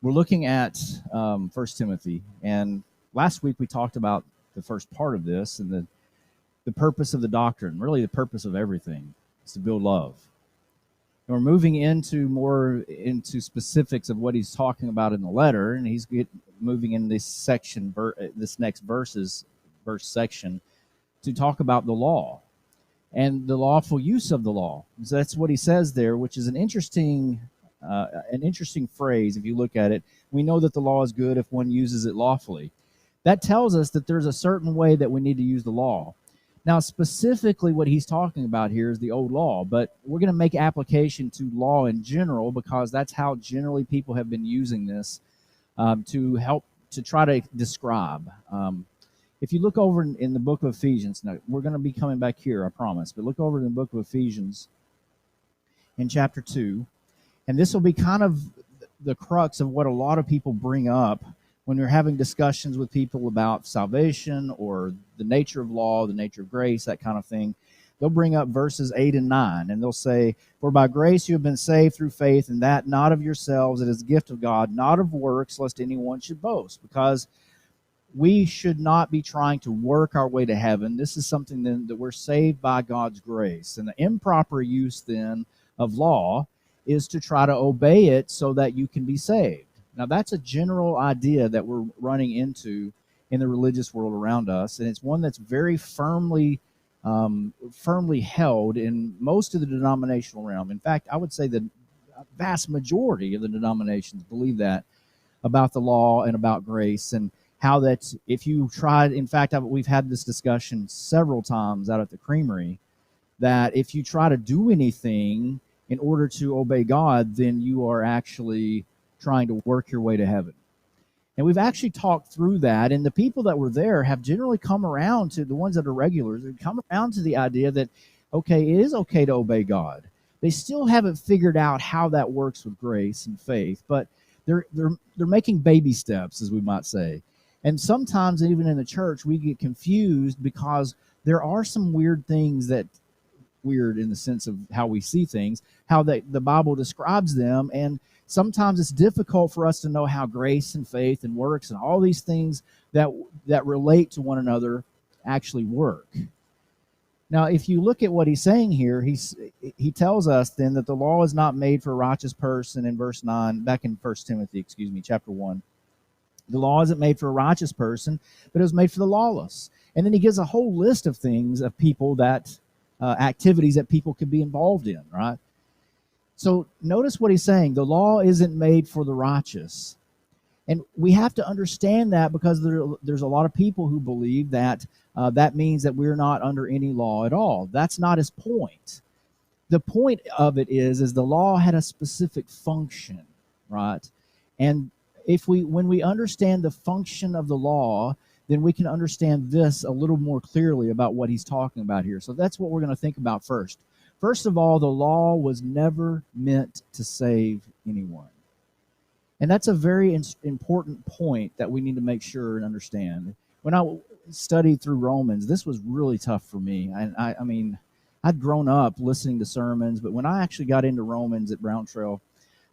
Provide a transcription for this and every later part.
We're looking at 1 Timothy, and last week we talked about the first part of this and the purpose of the doctrine, really the purpose of everything, is to build love. And we're moving into specifics of what he's talking about in the letter, and he's moving in this section, this next verse section, to talk about the law and the lawful use of the law. So that's what he says there, which is an interesting phrase. If you look at it, we know that the law is good if one uses it lawfully. That tells us that there's a certain way that we need to use the law. Now, specifically what he's talking about here is the old law, but we're going to make application to law in general because that's how generally people have been using this to help to try to describe. If you look over in the book of Ephesians, now we're going to be coming back here, I promise, but look over in the book of Ephesians in chapter 2, and this will be kind of the crux of what a lot of people bring up when you're having discussions with people about salvation or the nature of law, the nature of grace, that kind of thing. They'll bring up verses 8 and 9, and they'll say, "For by grace you have been saved through faith, and that not of yourselves, it is a gift of God, not of works, lest anyone should boast." Because we should not be trying to work our way to heaven. This is something then that we're saved by God's grace. And the improper use then of law is to try to obey it so that you can be saved. Now, that's a general idea that we're running into in the religious world around us, and it's one that's very firmly held in most of the denominational realm. In fact, I would say the vast majority of the denominations believe that about the law and about grace, and how that if you try, in fact, we've had this discussion several times out at the creamery, that if you try to do anything in order to obey God, then you are actually trying to work your way to heaven. And we've actually talked through that, and the people that were there have generally come around to, the ones that are regulars, have come around to the idea that, okay, it is okay to obey God. They still haven't figured out how that works with grace and faith, but they're making baby steps, as we might say. And sometimes, even in the church, we get confused because there are some weird things that, weird in the sense of how we see things, how the Bible describes them, and sometimes it's difficult for us to know how grace and faith and works and all these things that relate to one another actually work. Now, if you look at what he's saying here, he tells us then that the law is not made for a righteous person in verse 9, back in 1 Timothy, chapter 1. The law isn't made for a righteous person, but it was made for the lawless. And then he gives a whole list of things, of people that, activities that people could be involved in, right? So notice what he's saying. The law isn't made for the righteous. And we have to understand that because there's a lot of people who believe that that means that we're not under any law at all. That's not his point. The point of it is the law had a specific function, right? And when we understand the function of the law, then we can understand this a little more clearly about what he's talking about here. So that's what we're going to think about first. First of all, the law was never meant to save anyone. And that's a very important point that we need to make sure and understand. When I studied through Romans, this was really tough for me. I mean, I'd grown up listening to sermons, but when I actually got into Romans at Brown Trail,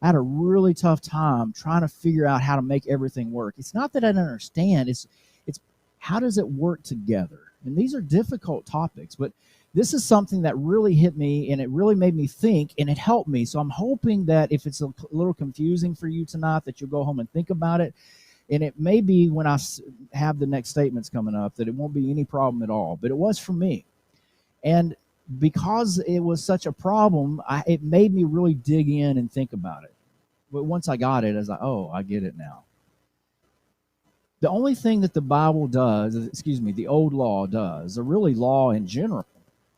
I had a really tough time trying to figure out how to make everything work. It's not that I didn't understand. It's how does it work together? And these are difficult topics, but this is something that really hit me, and it really made me think, and it helped me. So I'm hoping that if it's a little confusing for you tonight, that you'll go home and think about it. And it may be when I have the next statements coming up that it won't be any problem at all. But it was for me. And because it was such a problem, it made me really dig in and think about it. But once I got it, I was like, oh, I get it now. The only thing that the Bible does, the old law does, or really law in general,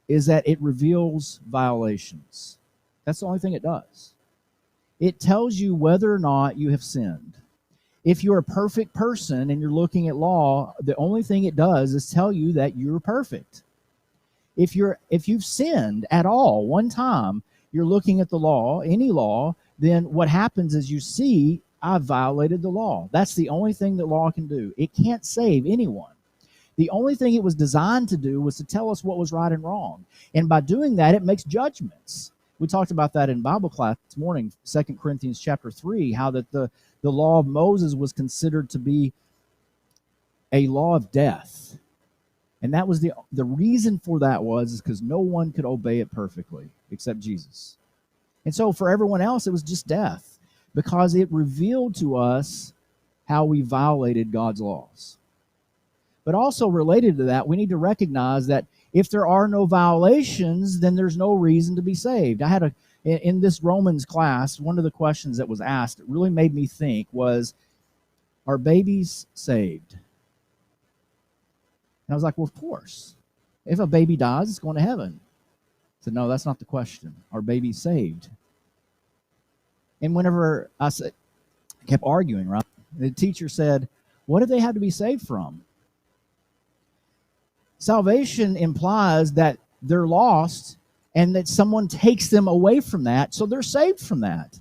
is that it reveals violations. That's the only thing it does. It tells you whether or not you have sinned. If you're a perfect person and you're looking at law, the only thing it does is tell you that you're perfect. If you've sinned at all one time, you're looking at the law, any law, then what happens is you see, I've violated the law. That's the only thing that law can do. It can't save anyone. The only thing it was designed to do was to tell us what was right and wrong. And by doing that, it makes judgments. We talked about that in Bible class this morning, 2 Corinthians chapter 3, how that the law of Moses was considered to be a law of death. And that was the reason for that was because no one could obey it perfectly except Jesus. And so for everyone else, it was just death, because it revealed to us how we violated God's laws. But also related to that, we need to recognize that if there are no violations, then there's no reason to be saved. I had in this Romans class, one of the questions that was asked, it really made me think, was, are babies saved? And I was like, well, of course. If a baby dies, it's going to heaven. I said, no, that's not the question. Are babies saved? And whenever I kept arguing, right, the teacher said, what do they have to be saved from? Salvation implies that they're lost and that someone takes them away from that, so they're saved from that.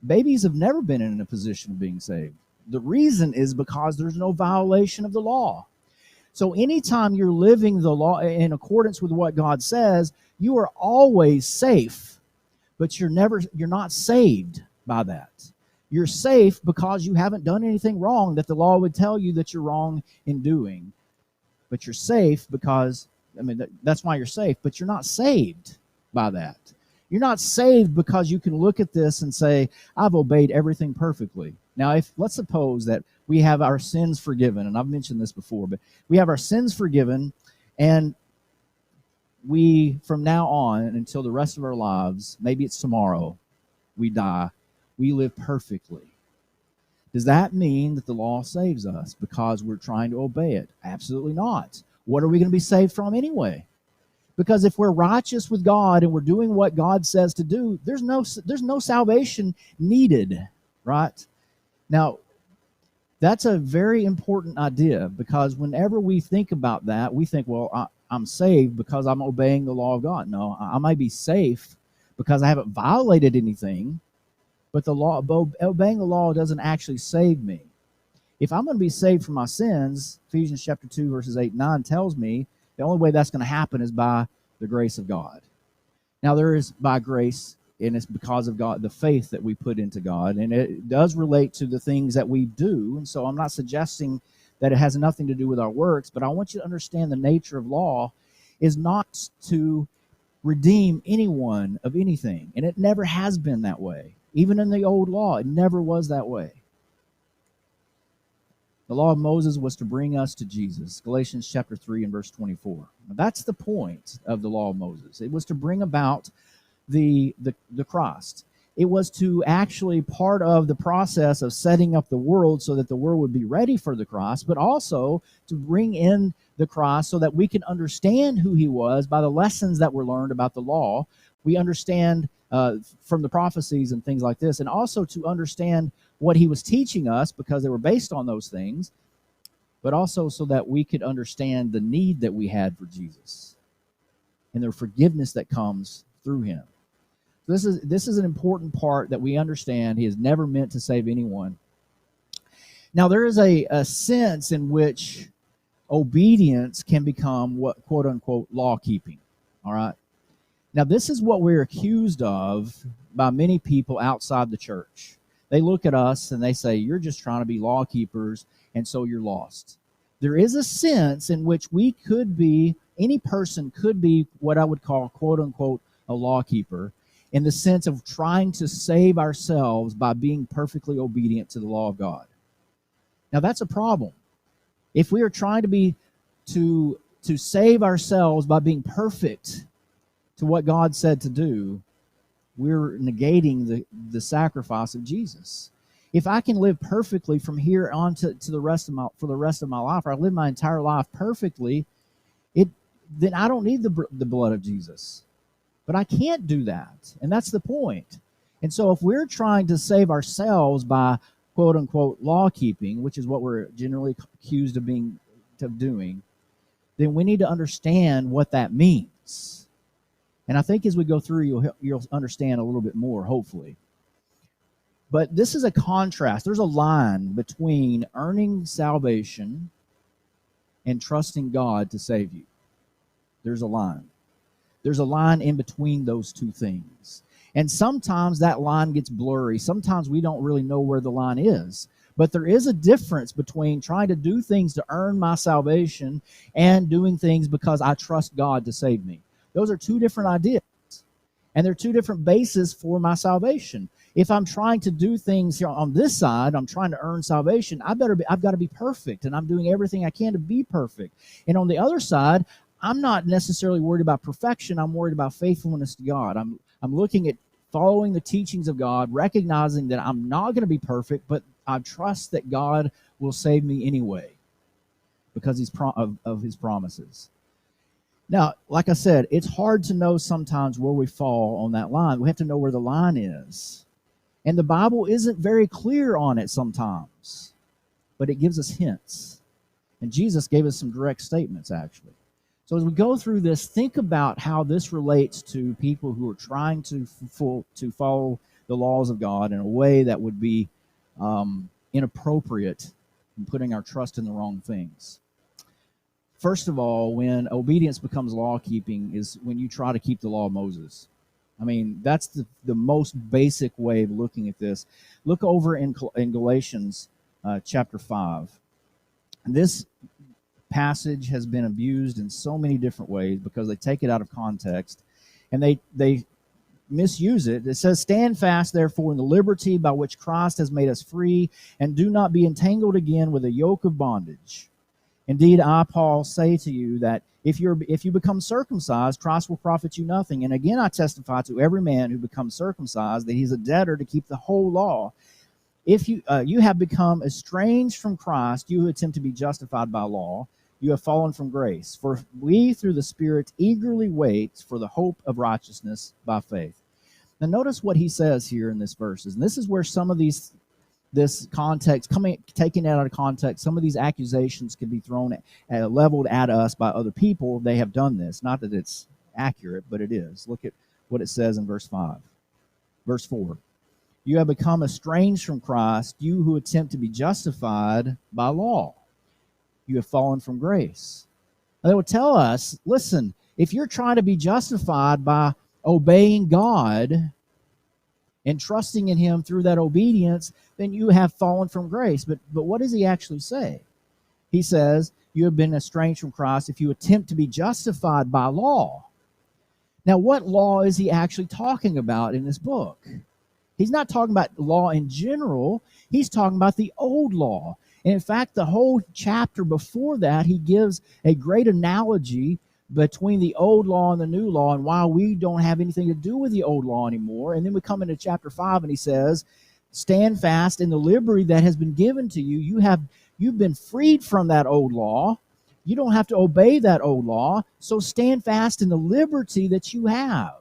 Babies have never been in a position of being saved. The reason is because there's no violation of the law. So anytime you're living the law in accordance with what God says, you are always safe, but you're not saved by that. You're safe because you haven't done anything wrong that the law would tell you that you're wrong in doing. But you're safe because, that's why you're safe, but you're not saved by that. You're not saved because you can look at this and say, I've obeyed everything perfectly. Now, let's suppose that we have our sins forgiven, and I've mentioned this before, but we have our sins forgiven, and we, from now on until the rest of our lives, maybe it's tomorrow, we die, we live perfectly. Does that mean that the law saves us because we're trying to obey it? Absolutely not. What are we going to be saved from anyway? Because if we're righteous with God and we're doing what God says to do, there's no salvation needed, right? Now, that's a very important idea, because whenever we think about that, we think, well, I'm saved because I'm obeying the law of God. No, I might be safe because I haven't violated anything, but obeying the law doesn't actually save me. If I'm going to be saved from my sins, Ephesians chapter 2, verses 8 and 9 tells me the only way that's going to happen is by the grace of God. Now, there is by grace, and it's because of God, the faith that we put into God, and it does relate to the things that we do. And so I'm not suggesting that it has nothing to do with our works, but I want you to understand the nature of law is not to redeem anyone of anything, and it never has been that way. Even in the old law, it never was that way. The law of Moses was to bring us to Jesus. Galatians chapter 3 and verse 24. Now, that's the point of the law of Moses. It was to bring about the Christ. It was to actually part of the process of setting up the world so that the world would be ready for the Christ, but also to bring in the Christ so that we can understand who he was by the lessons that were learned about the law. We understand from the prophecies and things like this, and also to understand what he was teaching us because they were based on those things, but also so that we could understand the need that we had for Jesus and the forgiveness that comes through him. This is an important part that we understand. He is never meant to save anyone. Now, there is a sense in which obedience can become what, quote unquote, law keeping. All right. Now, this is what we're accused of by many people outside the church. They look at us and they say, you're just trying to be law keepers, and so you're lost. There is a sense in which we could be, any person could be what I would call, quote unquote, a law keeper, in the sense of trying to save ourselves by being perfectly obedient to the law of God. Now, that's a problem. If we are trying to save ourselves by being perfect to what God said to do, we're negating the sacrifice of Jesus. If I can live perfectly from here on to the rest of my life, or I live my entire life perfectly, then I don't need the blood of Jesus. But I can't do that, and that's the point. And so if we're trying to save ourselves by quote unquote law keeping, which is what we're generally accused of doing, then we need to understand what that means. And I think as we go through, you'll understand a little bit more, hopefully. But this is a contrast. There's a line between earning salvation and trusting God to save you. There's a line. There's a line in between those two things. And sometimes that line gets blurry. Sometimes we don't really know where the line is. But there is a difference between trying to do things to earn my salvation and doing things because I trust God to save me. Those are two different ideas. And they're two different bases for my salvation. If I'm trying to do things here on this side, I'm trying to earn salvation, I've got to be perfect, and I'm doing everything I can to be perfect. And on the other side, I'm not necessarily worried about perfection. I'm worried about faithfulness to God. I'm looking at following the teachings of God, recognizing that I'm not going to be perfect, but I trust that God will save me anyway because of his promises. Now, like I said, it's hard to know sometimes where we fall on that line. We have to know where the line is. And the Bible isn't very clear on it sometimes, but it gives us hints. And Jesus gave us some direct statements, actually. So as we go through this, think about how this relates to people who are trying to follow the laws of God in a way that would be inappropriate and putting our trust in the wrong things. First of all, when obedience becomes law-keeping is when you try to keep the law of Moses. I mean, that's the most basic way of looking at this. Look over in Galatians chapter 5. And this passage has been abused in so many different ways because they take it out of context and they misuse it. It says, "Stand fast, therefore, in the liberty by which Christ has made us free, and do not be entangled again with a yoke of bondage. Indeed, I, Paul, say to you that if you become circumcised, Christ will profit you nothing. And again, I testify to every man who becomes circumcised that he's a debtor to keep the whole law. If you have become estranged from Christ, you who attempt to be justified by law, you have fallen from grace. For we, through the Spirit, eagerly wait for the hope of righteousness by faith." Now, notice what he says here in this verses. And this is where some of this context, taken out of context, some of these accusations can be thrown leveled at us by other people. They have done this. Not that it's accurate, but it is. Look at what it says in verse 5. Verse 4. "You have become estranged from Christ, you who attempt to be justified by law. You have fallen from grace." Now, they will tell us, listen, if you're trying to be justified by obeying God and trusting in him through that obedience, then you have fallen from grace. But what does he actually say? He says, you have been estranged from Christ if you attempt to be justified by law. Now, what law is he actually talking about in this book? He's not talking about law in general. He's talking about the old law. And in fact, the whole chapter before that, he gives a great analogy between the old law and the new law and why we don't have anything to do with the old law anymore. And then we come into chapter 5 and he says, "Stand fast in the liberty that has been given to you. You've been freed from that old law. You don't have to obey that old law. So stand fast in the liberty that you have."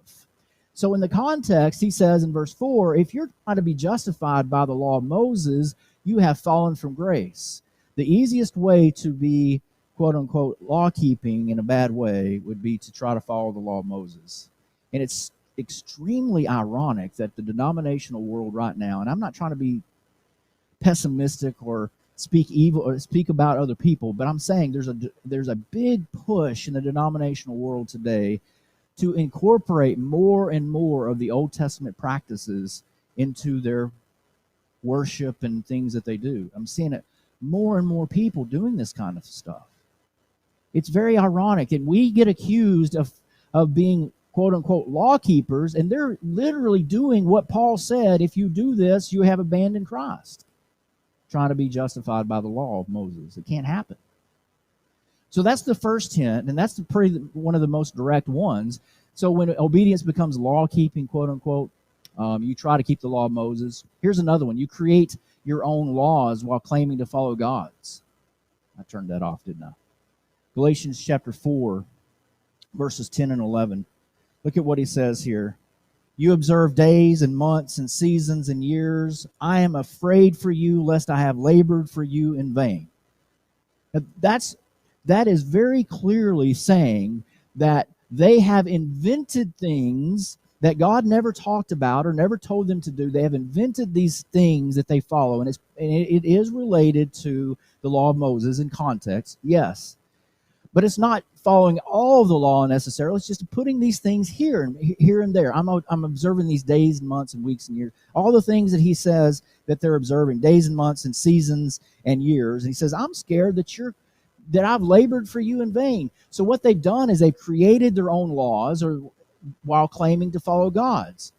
So in the context, he says in verse 4, if you're trying to be justified by the law of Moses, you have fallen from grace. The easiest way to be, quote unquote, law-keeping in a bad way would be to try to follow the law of Moses. And it's extremely ironic that the denominational world right now, and I'm not trying to be pessimistic or speak evil or speak about other people, but I'm saying there's a big push in the denominational world today to incorporate more and more of the Old Testament practices into their worship and things that they do. I'm seeing it more and more people doing this kind of stuff. It's very ironic, and we get accused of being quote-unquote law keepers, and they're literally doing what Paul said, if you do this, you have abandoned Christ, trying to be justified by the law of Moses. It can't happen. So that's the first hint, and that's one of the most direct ones. So when obedience becomes law-keeping, quote-unquote, you try to keep the law of Moses. Here's another one. You create your own laws while claiming to follow God's. I turned that off, didn't I? Galatians chapter 4, verses 10 and 11. Look at what he says here. "You observe days and months and seasons and years. I am afraid for you, lest I have labored for you in vain." Now, that is very clearly saying that they have invented things that God never talked about or never told them to do. They have invented these things that they follow, and it is related to the law of Moses in context, yes. But it's not following all of the law necessarily. It's just putting these things here and there. I'm observing these days and months and weeks and years. All the things that he says that they're observing, days and months and seasons and years. And he says, I'm scared that I've labored for you in vain. So what they've done is they've created their own laws while claiming to follow God's.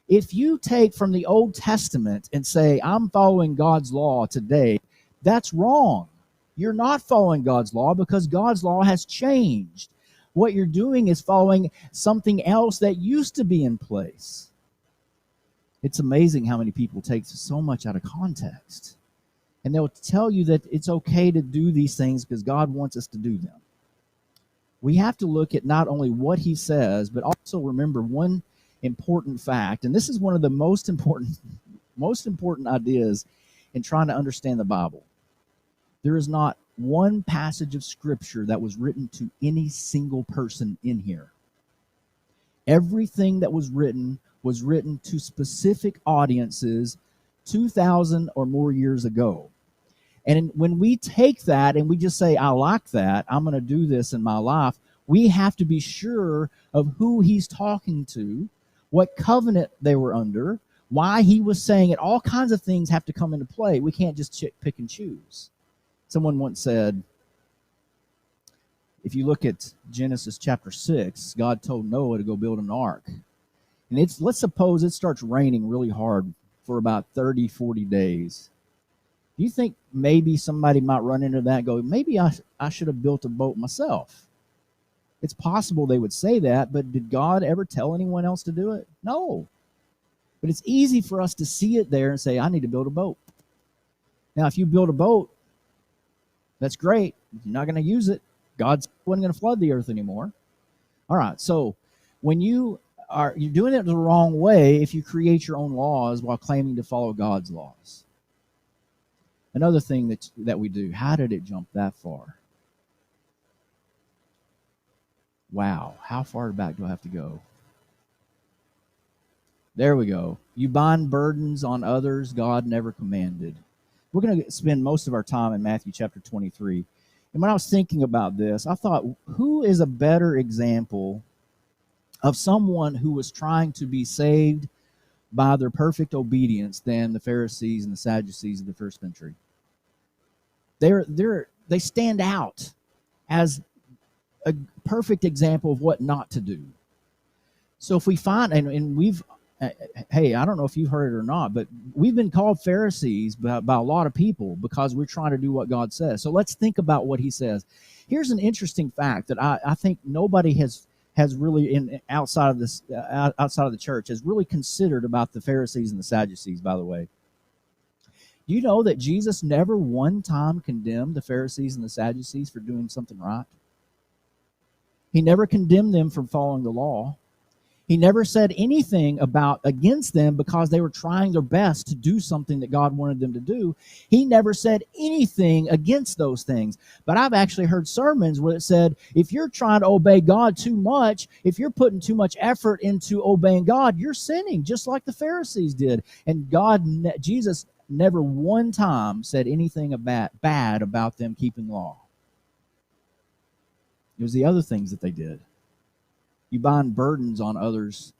If you take from the Old Testament and say, I'm following God's law today, that's wrong. You're not following God's law because God's law has changed. What you're doing is following something else that used to be in place. It's amazing how many people take so much out of context. And they'll tell you that it's okay to do these things because God wants us to do them. We have to look at not only what he says, but also remember one important fact. And this is one of the most important ideas in trying to understand the Bible. There is not one passage of Scripture that was written to any single person in here. Everything that was written to specific audiences 2,000 or more years ago. And when we take that and we just say, I like that, I'm going to do this in my life, we have to be sure of who he's talking to, what covenant they were under, why he was saying it. All kinds of things have to come into play. We can't just pick and choose. Someone once said, if you look at Genesis chapter 6, God told Noah to go build an ark. And let's suppose it starts raining really hard for about 30, 40 days. Do you think maybe somebody might run into that and go, maybe I should have built a boat myself? It's possible they would say that, but did God ever tell anyone else to do it? No. But it's easy for us to see it there and say, I need to build a boat. Now, if you build a boat, that's great. You're not going to use it. God's wasn't going to flood the earth anymore. All right, so when you're doing it the wrong way if you create your own laws while claiming to follow God's laws. Another thing that we do, how did it jump that far? Wow, how far back do I have to go? There we go. You bind burdens on others God never commanded. We're going to spend most of our time in Matthew chapter 23. And when I was thinking about this, I thought, who is a better example of someone who was trying to be saved by their perfect obedience than the Pharisees and the Sadducees of the first century? They stand out as a perfect example of what not to do. So if we find, and we've, hey, I don't know if you've heard it or not, but we've been called Pharisees by a lot of people because we're trying to do what God says. So let's think about what he says. Here's an interesting fact that I think nobody has really outside of the church has really considered about the Pharisees and the Sadducees, by the way. Do you know that Jesus never one time condemned the Pharisees and the Sadducees for doing something right? He never condemned them for following the law. He never said anything against them because they were trying their best to do something that God wanted them to do. He never said anything against those things. But I've actually heard sermons where it said, if you're trying to obey God too much, if you're putting too much effort into obeying God, you're sinning, just like the Pharisees did. And Jesus never one time said anything bad about them keeping law. It was the other things that they did. You bind burdens on others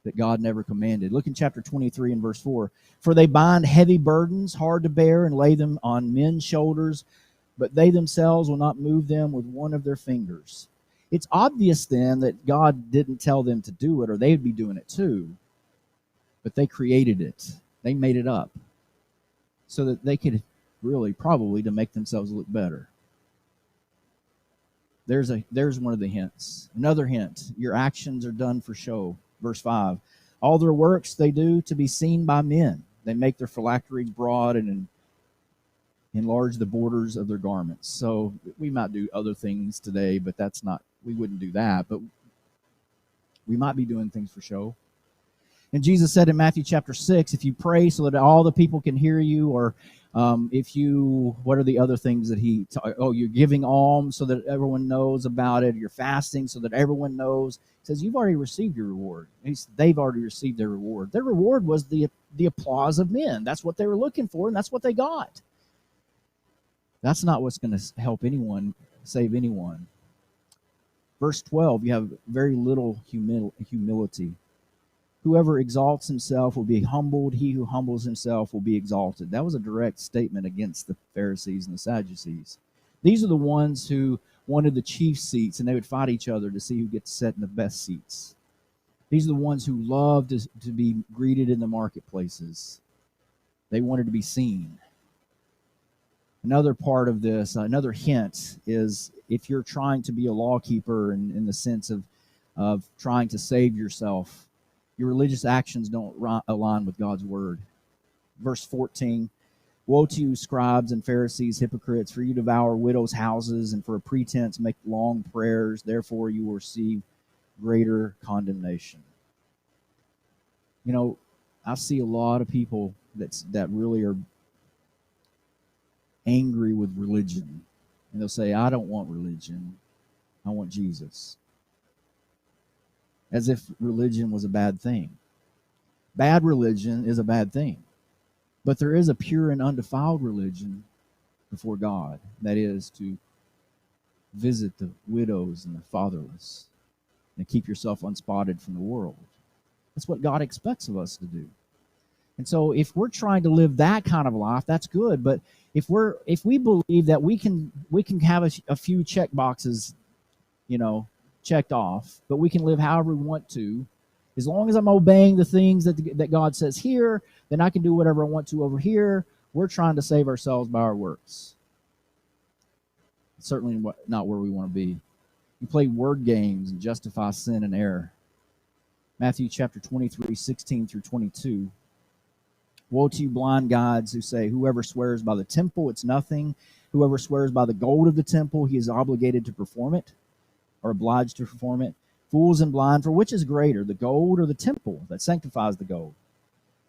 that God never commanded. Look in chapter 23 and verse 4. For they bind heavy burdens, hard to bear, and lay them on men's shoulders, but they themselves will not move them with one of their fingers. It's obvious then that God didn't tell them to do it, or they'd be doing it too. But they created it. They made it up so that they could really probably to make themselves look better. There's one of the hints. Another hint, your actions are done for show. Verse 5, all their works they do to be seen by men. They make their phylacteries broad and enlarge the borders of their garments. So we might do other things today, but we wouldn't do that. But we might be doing things for show. And Jesus said in Matthew chapter 6, if you pray so that all the people can hear you, or what are the other things that you're giving alms so that everyone knows about it, you're fasting so that everyone knows. He says, you've already received your reward. They've already received their reward. Their reward was the applause of men. That's what they were looking for, and that's what they got. That's not what's going to help anyone, save anyone. Verse 12, you have very little humility. Whoever exalts himself will be humbled. He who humbles himself will be exalted. That was a direct statement against the Pharisees and the Sadducees. These are the ones who wanted the chief seats, and they would fight each other to see who gets set in the best seats. These are the ones who loved to be greeted in the marketplaces. They wanted to be seen. Another part of this, another hint, is if you're trying to be a lawkeeper in the sense of trying to save yourself, your religious actions don't align with God's word. Verse 14, woe to you, scribes and Pharisees, hypocrites, for you devour widows' houses, and for a pretense make long prayers. Therefore you will receive greater condemnation. You know, I see a lot of people that really are angry with religion. And they'll say, I don't want religion. I want Jesus. As if religion was a bad thing. Bad religion is a bad thing. But there is a pure and undefiled religion before God. That is to visit the widows and the fatherless and keep yourself unspotted from the world. That's what God expects of us to do. And so if we're trying to live that kind of life, that's good. But if we believe that we can have a few check boxes, checked off, but we can live however we want to, as long as I'm obeying the things that God says here, then I can do whatever I want to over here. We're trying to save ourselves by our works. It's certainly not where we want to be. You play word games and justify sin and error. Matthew chapter 23, 16 through 22. Woe to you, blind guides, who say, whoever swears by the temple, it's nothing. Whoever swears by the gold of the temple, he is obligated to perform it, or obliged to perform it. Fools and blind, for which is greater, the gold or the temple that sanctifies the gold?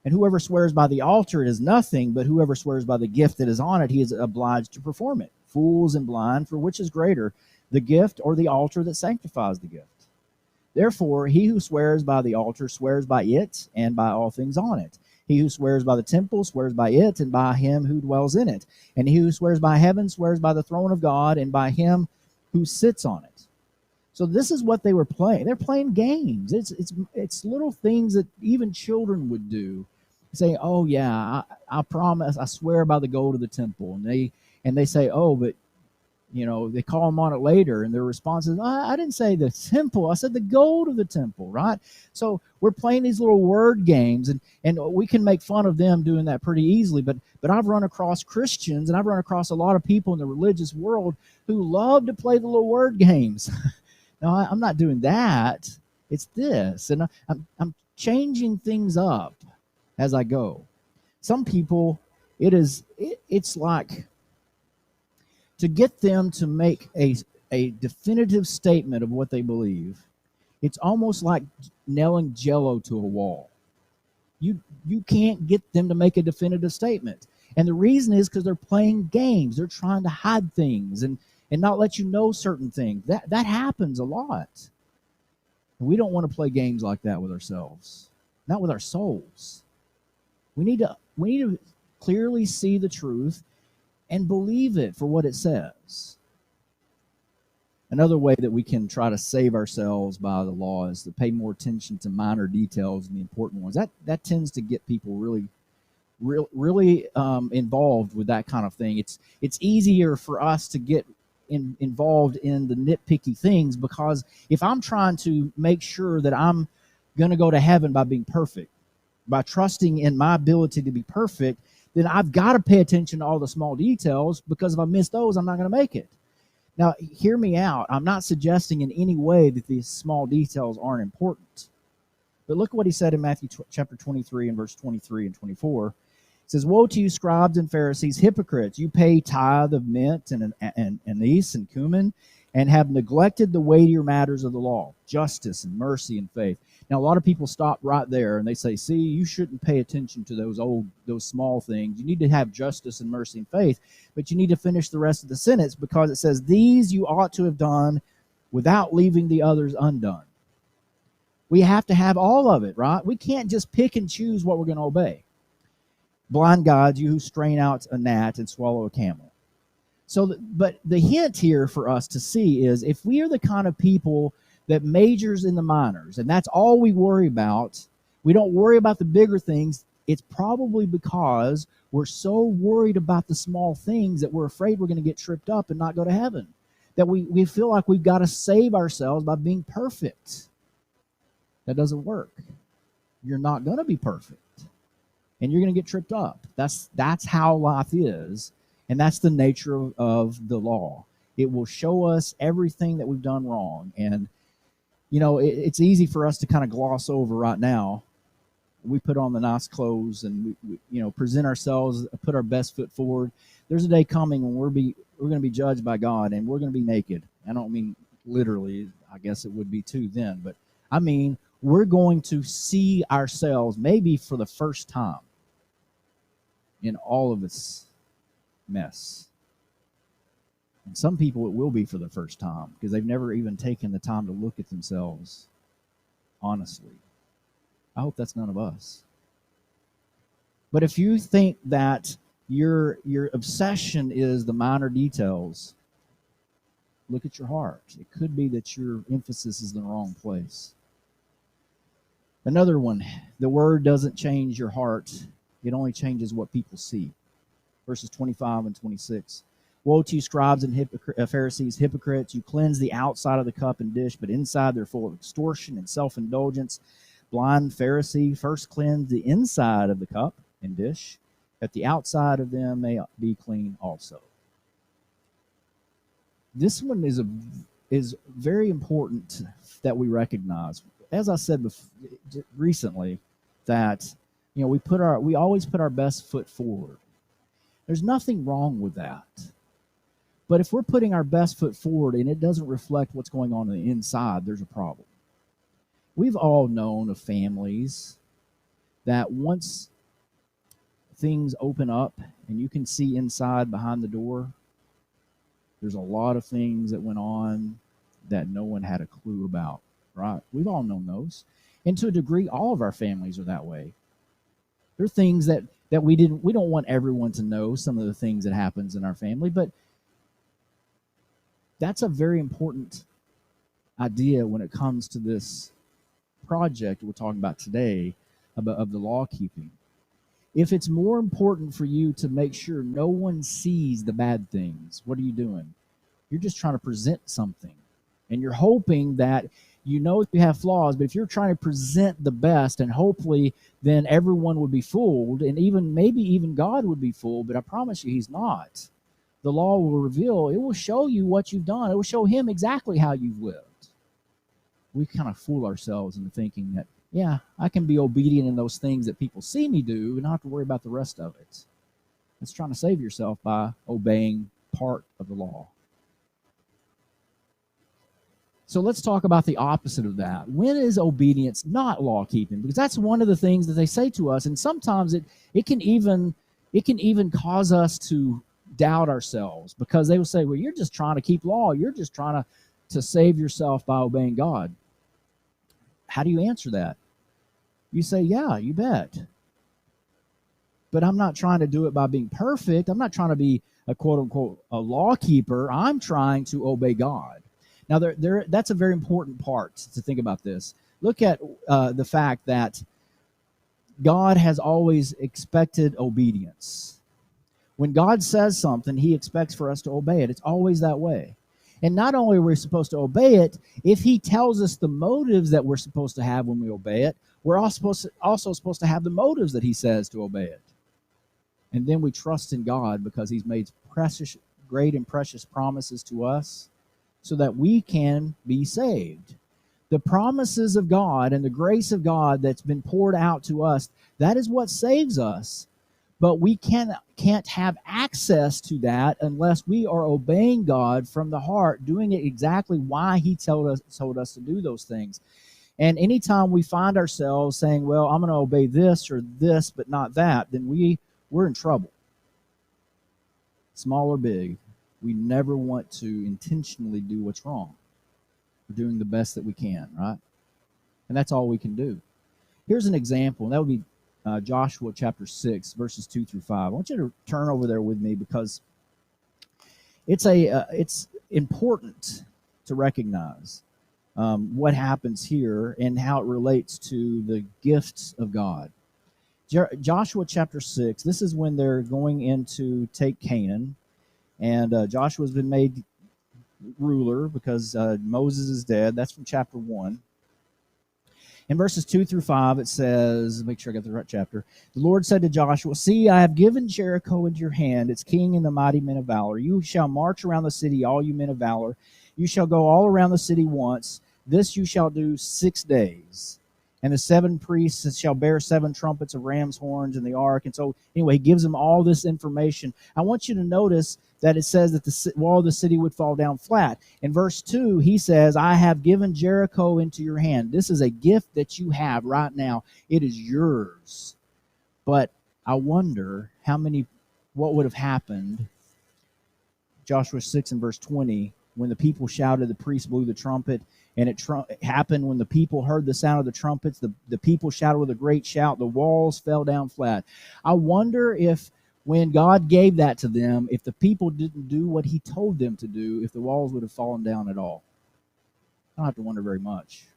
And whoever swears by the altar, it is nothing, but whoever swears by the gift that is on it, he is obliged to perform it. Fools and blind, for which is greater, the gift or the altar that sanctifies the gift? Therefore, he who swears by the altar swears by it and by all things on it. He who swears by the temple swears by it and by him who dwells in it. And he who swears by heaven swears by the throne of God and by him who sits on it. So this is what they were playing. They're playing games. It's little things that even children would do. Say, oh yeah, I promise, I swear by the gold of the temple. And they say, oh, but they call them on it later, and their response is, I didn't say the temple, I said the gold of the temple, right? So we're playing these little word games, and we can make fun of them doing that pretty easily, but I've run across Christians, and I've run across a lot of people in the religious world who love to play the little word games. No, I'm not doing that. It's this, and I'm changing things up as I go. Some people, it's like, to get them to make a definitive statement of what they believe, it's almost like nailing Jell-O to a wall. You can't get them to make a definitive statement. And the reason is because they're playing games. They're trying to hide things and not let you know certain things. That happens a lot. And we don't want to play games like that with ourselves, not with our souls. We need to clearly see the truth and believe it for what it says. Another way that we can try to save ourselves by the law is to pay more attention to minor details than the important ones. That tends to get people really involved with that kind of thing. It's easier for us to get involved in the nitpicky things, because if I'm trying to make sure that I'm going to go to heaven by being perfect, by trusting in my ability to be perfect, then I've got to pay attention to all the small details, because if I miss those, I'm not going to make it. Now, hear me out. I'm not suggesting in any way that these small details aren't important. But look what he said in Matthew chapter 23 and verse 23 and 24. It says, woe to you, scribes and Pharisees, hypocrites! You pay tithe of mint and anise and cumin, and have neglected the weightier matters of the law, justice and mercy and faith. Now, a lot of people stop right there and they say, see, you shouldn't pay attention to those small things. You need to have justice and mercy and faith, but you need to finish the rest of the sentence, because it says, these you ought to have done without leaving the others undone. We have to have all of it, right? We can't just pick and choose what we're going to obey. Blind guides, you who strain out a gnat and swallow a camel. But the hint here for us to see is if we are the kind of people that majors in the minors, and that's all we worry about, we don't worry about the bigger things, it's probably because we're so worried about the small things that we're afraid we're going to get tripped up and not go to heaven. That we feel like we've got to save ourselves by being perfect. That doesn't work. You're not going to be perfect. And you're going to get tripped up. That's how life is. And that's the nature of the law. It will show us everything that we've done wrong. And, it's easy for us to kind of gloss over right now. We put on the nice clothes and we present ourselves, put our best foot forward. There's a day coming when we're going to be judged by God and we're going to be naked. I don't mean literally, I guess it would be too then, but I mean we're going to see ourselves maybe for the first time in all of its mess. And some people it will be for the first time because they've never even taken the time to look at themselves honestly. I hope that's none of us. But if you think that your obsession is the minor details, look at your heart. It could be that your emphasis is in the wrong place. Another one, the word doesn't change your heart. It only changes what people see. Verses 25 and 26. Woe to you, scribes and Pharisees, hypocrites! You cleanse the outside of the cup and dish, but inside they're full of extortion and self-indulgence. Blind Pharisee, first cleanse the inside of the cup and dish, that the outside of them may be clean also. This one is very important that we recognize. As I said recently, that we always put our best foot forward. There's nothing wrong with that. But if we're putting our best foot forward and it doesn't reflect what's going on the inside, there's a problem. We've all known of families that once things open up and you can see inside behind the door, there's a lot of things that went on that no one had a clue about, right? We've all known those. And to a degree, all of our families are that way. There are things that we don't want everyone to know, some of the things that happens in our family, but that's a very important idea when it comes to this project we're talking about today of the law keeping. If it's more important for you to make sure no one sees the bad things, what are you doing? You're just trying to present something. And you're hoping that you have flaws, but if you're trying to present the best and hopefully then everyone would be fooled and maybe even God would be fooled, but I promise you he's not. The law will reveal, it will show you what you've done. It will show him exactly how you've lived. We kind of fool ourselves into thinking that, yeah, I can be obedient in those things that people see me do and not have to worry about the rest of it. It's trying to save yourself by obeying part of the law. So let's talk about the opposite of that. When is obedience not law keeping? Because that's one of the things that they say to us, and sometimes it can even cause us to doubt ourselves, because they will say, well, you're just trying to keep law. You're just trying to save yourself by obeying God. How do you answer that? You say, yeah, you bet. But I'm not trying to do it by being perfect. I'm not trying to be a quote-unquote a law keeper. I'm trying to obey God. Now, that's a very important part to think about this. Look at the fact that God has always expected obedience. When God says something, he expects for us to obey it. It's always that way. And not only are we supposed to obey it, if he tells us the motives that we're supposed to have when we obey it, we're also supposed to have the motives that he says to obey it. And then we trust in God because he's made great and precious promises to us so that we can be saved. The promises of God and the grace of God that's been poured out to us, that is what saves us. But we can't have access to that unless we are obeying God from the heart, doing it exactly why he told us to do those things. And anytime we find ourselves saying, well, I'm going to obey this or this, but not that, then we're in trouble. Small or big, we never want to intentionally do what's wrong. We're doing the best that we can, right? And that's all we can do. Here's an example, and that would be Joshua chapter 6, verses 2 through 5. I want you to turn over there with me because It's important to recognize what happens here and how it relates to the gifts of God. Joshua chapter 6, this is when they're going in to take Canaan, and Joshua's been made ruler because Moses is dead. That's from chapter 1. In verses 2 through 5, it says, make sure I got the right chapter. The Lord said to Joshua, "See, I have given Jericho into your hand, its king and the mighty men of valor. You shall march around the city, all you men of valor. You shall go all around the city once. This you shall do 6 days. And the 7 priests shall bear 7 trumpets of ram's horns in the ark." And so, anyway, he gives them all this information. I want you to notice that it says that the wall of the city would fall down flat. In verse 2, he says, "I have given Jericho into your hand." This is a gift that you have right now. It is yours. But I wonder what would have happened, Joshua 6 and verse 20, when the people shouted, the priest blew the trumpet, and it happened when the people heard the sound of the trumpets, the people shouted with a great shout, the walls fell down flat. I wonder if when God gave that to them, if the people didn't do what he told them to do, if the walls would have fallen down at all. I don't have to wonder very much.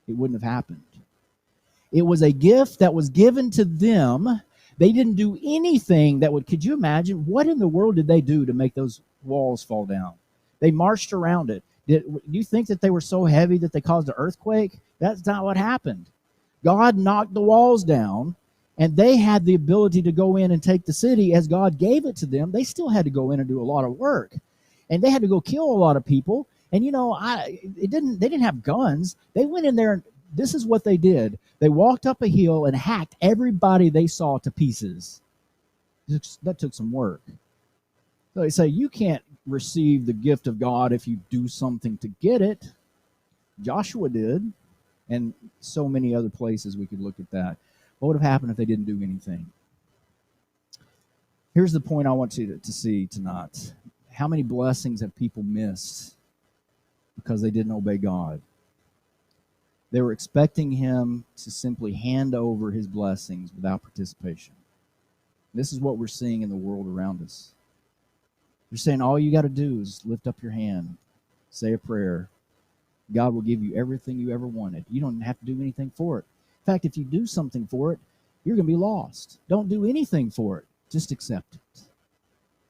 It wouldn't have happened. It was a gift that was given to them. They didn't do anything could you imagine? What in the world did they do to make those walls fall down? They marched around it. Do you think that they were so heavy that they caused an earthquake? That's not what happened. God knocked the walls down, and they had the ability to go in and take the city as God gave it to them. They still had to go in and do a lot of work, and they had to go kill a lot of people. And they didn't have guns. They went in there, and this is what they did. They walked up a hill and hacked everybody they saw to pieces. That took some work. So they say you can't receive the gift of God if you do something to get it. Joshua did, and so many other places we could look at that. What would have happened if they didn't do anything? Here's the point I want you to see tonight. How many blessings have people missed because they didn't obey God? They were expecting him to simply hand over his blessings without participation. This is what we're seeing in the world around us. They're saying all you got to do is lift up your hand, say a prayer. God will give you everything you ever wanted. You don't have to do anything for it. In fact, if you do something for it, you're going to be lost. Don't do anything for it. Just accept it.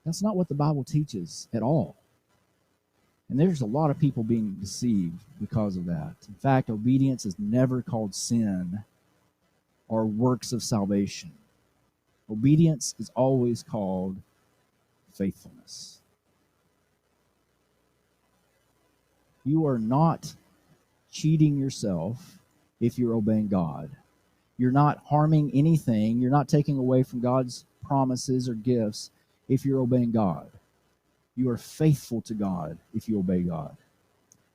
That's not what the Bible teaches at all. And there's a lot of people being deceived because of that. In fact, obedience is never called sin or works of salvation. Obedience is always called faithfulness. You are not cheating yourself if you're obeying God. You're not harming anything. You're not taking away from God's promises or gifts if you're obeying God. You are faithful to God if you obey God.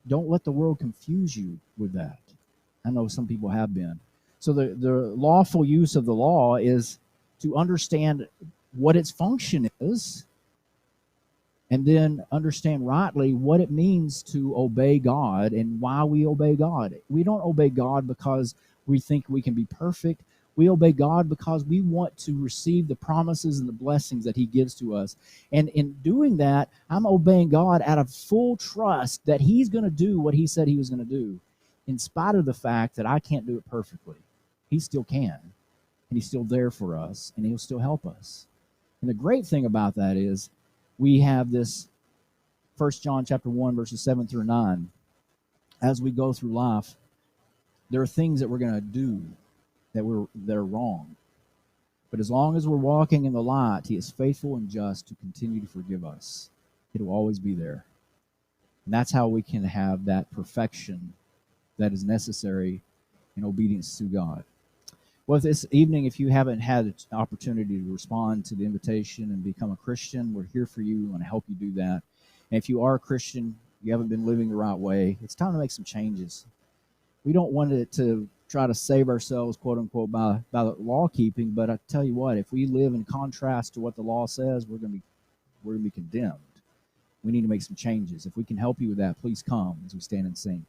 Don't let the world confuse you with that. I know some people have been. So the lawful use of the law is to understand what its function is, and then understand rightly what it means to obey God and why we obey God. We don't obey God because we think we can be perfect. We obey God because we want to receive the promises and the blessings that he gives to us. And in doing that, I'm obeying God out of full trust that he's going to do what he said he was going to do, in spite of the fact that I can't do it perfectly. He still can, and he's still there for us, and he'll still help us. And the great thing about that is we have this 1 John chapter 1, verses 7 through 9. As we go through life, there are things that we're going to do that are wrong. But as long as we're walking in the light, he is faithful and just to continue to forgive us. It will always be there. And that's how we can have that perfection that is necessary in obedience to God. Well, this evening, if you haven't had an opportunity to respond to the invitation and become a Christian, we're here for you. We want to help you do that. And if you are a Christian, you haven't been living the right way, it's time to make some changes. We don't want it to try to save ourselves, quote unquote, by law keeping. But I tell you what, if we live in contrast to what the law says, we're going to be condemned. We need to make some changes. If we can help you with that, please come as we stand and sing.